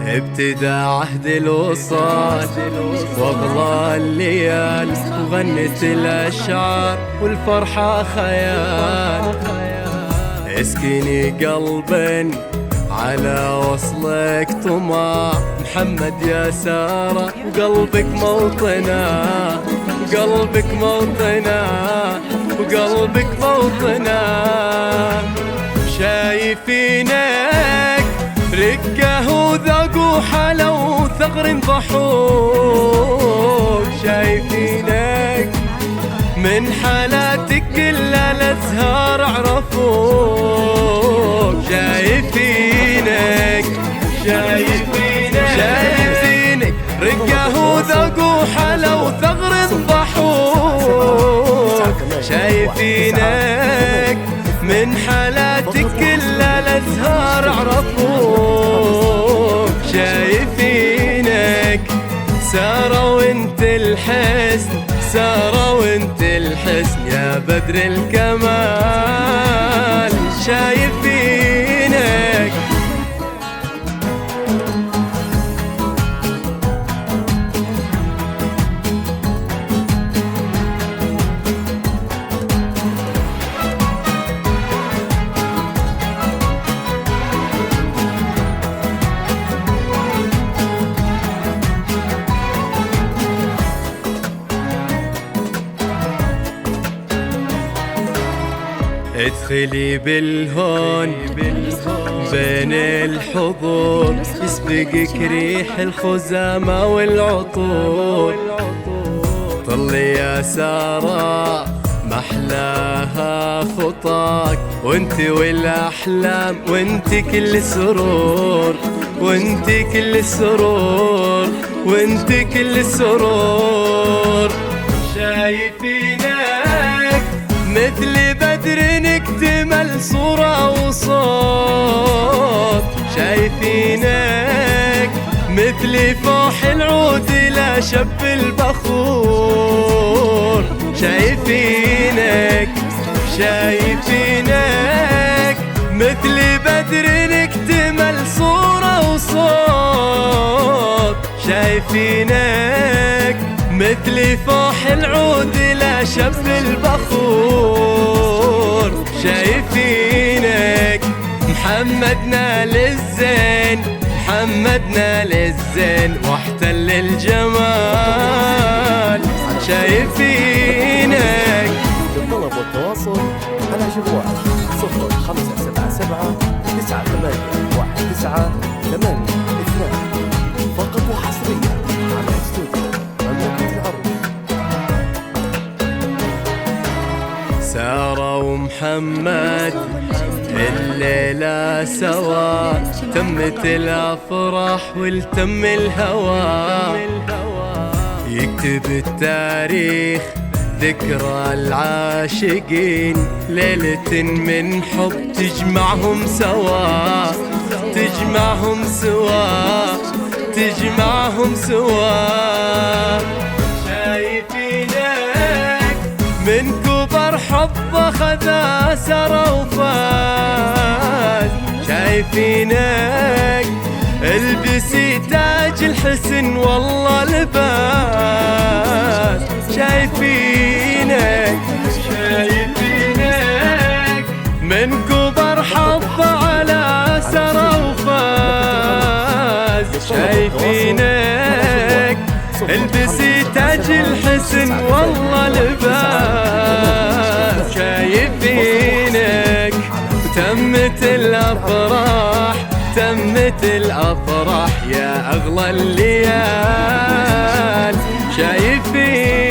ابتدى عهد الوصال واغلى الليال، وغنت الاشعار والفرحة خيال. اسكني قلبا على وصلك طمع، محمد يا سارة وقلبك موطنا، وقلبك موطنا، وقلبك موطنا. شايفينك رقه وذاق وحلا وثغر ضحوك، شايفينك من حالاتك كل الازهار عرفوك. شايفينك شايفينك رقه وذاق وحلا وثغر ضحوك، شايفينك من حالاتك كل الازهار عرفوك. شايفينك سارة وانت الحسن، سارة وانت الحسن يا بدر الكمال. شايفينك ادخلي بالهون بين الحضور، يسبقك ريح الخزامة والعطور. طلي يا سارة محلاها خطاك، وانت والاحلام وانت كل سرور، وانت كل سرور، وانت كل سرور. شايفينك مثل بدر اكتمل صورة وصوت، شايفينك مثل فوح العود لا شب البخور. شايفينك شايفينك مثل بدر اكتمل صورة وصوت، شايفينك مثل فوح العود لا شب البخور. شايفينك محمدنا للزين، محمدنا للزين واحتل الجمال. شايفينك للطلب والتواصل على جوال 0577 981982 فقط وحصريا على استوديو مملكة العرب. سارة ومحمد الليلة سوا، تمت الأفراح والتم الهوى. يكتب التاريخ ذكرى العاشقين، ليلة من حب تجمعهم سوا، تجمعهم سوا، تجمعهم سوا. شايفينك من كبر حب أخذ سرى وفاز، شايفينك البسي تاج الحسن والله لباس. شايفينك شايفينك من كبر حب على سرى وفاز، شايفينك البسي تاج الحسن والله لباس. شايفينك تمت الأفراح، تمت الأفراح يا أغلى الليال. شايفين